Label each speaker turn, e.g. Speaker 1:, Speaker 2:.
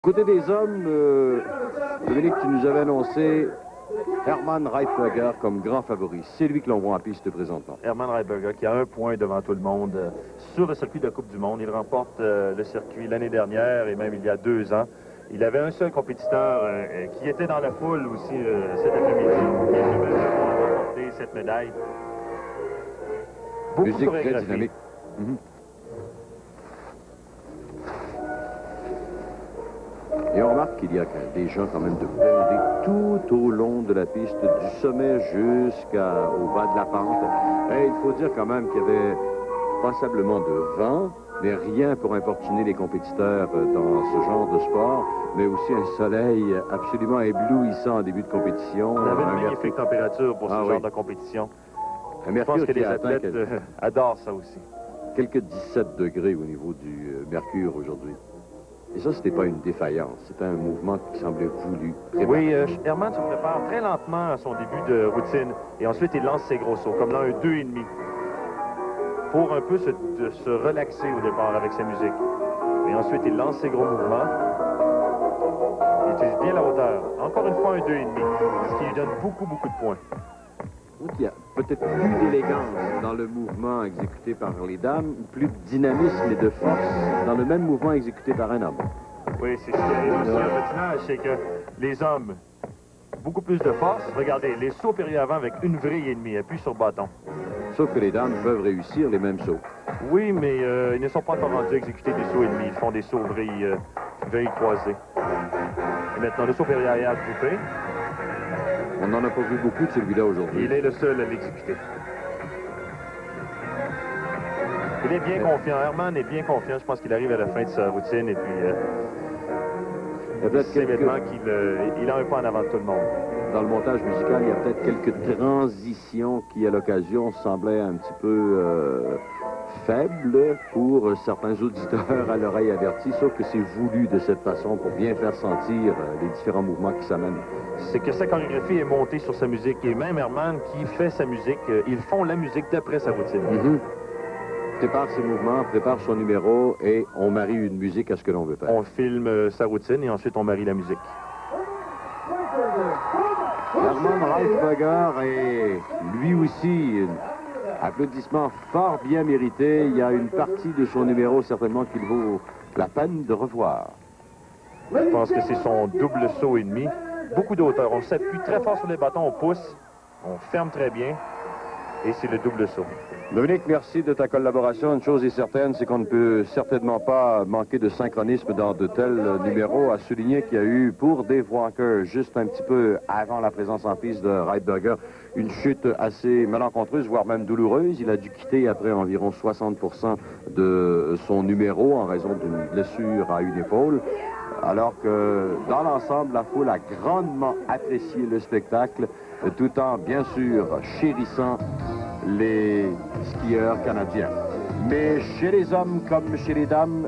Speaker 1: Côté des hommes, Dominique, tu nous avais annoncé Hermann Reitberger comme grand favori. C'est lui que l'on voit en piste présentement.
Speaker 2: Hermann Reitberger qui a un point devant tout le monde sur le circuit de la Coupe du Monde. Il remporte le circuit l'année dernière et même il y a 2 ans. Il avait un seul compétiteur qui était dans la foule aussi cet après-midi. Il a remporté cette médaille. Beaucoup
Speaker 1: Musique très dynamique. Et on remarque qu'il y a des gens quand même de bondés tout au long de la piste, du sommet jusqu'au bas de la pente. Et il faut dire quand même qu'il y avait passablement de vent, mais rien pour importuner les compétiteurs dans ce genre de sport, mais aussi un soleil absolument éblouissant en début de compétition.
Speaker 2: On avait une magnifique température pour ce genre de compétition. Je pense que les athlètes adorent ça aussi.
Speaker 1: Quelques 17 degrés au niveau du mercure aujourd'hui. Et ça, c'était pas une défaillance, c'était un mouvement qui semblait voulu.
Speaker 2: Oui, Hermann se prépare très lentement à son début de routine. Et ensuite, il lance ses gros sauts, comme là, un 2,5. Pour un peu se relaxer au départ avec sa musique. Et ensuite, il lance ses gros mouvements. Il utilise bien la hauteur. Encore une fois, un 2,5. Ce qui lui donne beaucoup de points.
Speaker 1: Donc, il y a peut-être plus d'élégance dans le mouvement exécuté par les dames, plus de dynamisme et de force dans le même mouvement exécuté par un homme.
Speaker 2: Oui, c'est ce qui arrive aussi en patinage, c'est que les hommes, beaucoup plus de force. Regardez, les sauts périlleux avant avec une vrille et demie, appui sur bâton.
Speaker 1: Sauf que les dames peuvent réussir les mêmes sauts.
Speaker 2: Oui, mais ils ne sont pas encore rendus à exécuter des sauts et demi. Ils font des sauts vrilles croisés. Et maintenant, le saut périlleux arrière groupé.
Speaker 1: On n'en a pas vu beaucoup de celui-là aujourd'hui.
Speaker 2: Il est le seul à l'exécuter. Il est bien confiant. Hermann est bien confiant. Je pense qu'il arrive à la fin de sa routine et puis c'est maintenant qu'il a un pas en avant de tout le monde.
Speaker 1: Dans le montage musical, il y a peut-être quelques transitions qui, à l'occasion, semblaient un petit peu faibles pour certains auditeurs à l'oreille avertie, sauf que c'est voulu de cette façon pour bien faire sentir les différents mouvements qui s'amènent.
Speaker 2: C'est que sa chorégraphie est montée sur sa musique et même Hermann qui fait sa musique, ils font la musique d'après sa routine.
Speaker 1: Prépare ses mouvements, prépare son numéro et on marie une musique à ce que l'on veut faire.
Speaker 2: On filme sa routine et ensuite on marie la musique.
Speaker 1: Hermann Reitberger est lui aussi applaudissement fort bien mérité. Il y a une partie de son numéro certainement qu'il vaut la peine de revoir.
Speaker 2: Je pense que c'est son double saut et demi. Beaucoup d'auteur. On s'appuie très fort sur les bâtons, on pousse, on ferme très bien et c'est le double saut.
Speaker 1: Dominique, merci de ta collaboration. Une chose est certaine, c'est qu'on ne peut certainement pas manquer de synchronisme dans de tels numéros. À souligner qu'il y a eu pour Dave Walker, juste un petit peu avant la présence en piste de Reitberger, une chute assez malencontreuse, voire même douloureuse. Il a dû quitter après environ 60% de son numéro en raison d'une blessure à une épaule. Alors que, dans l'ensemble, la foule a grandement apprécié le spectacle, tout en, bien sûr, chérissant les skieurs canadiens. Mais chez les hommes comme chez les dames,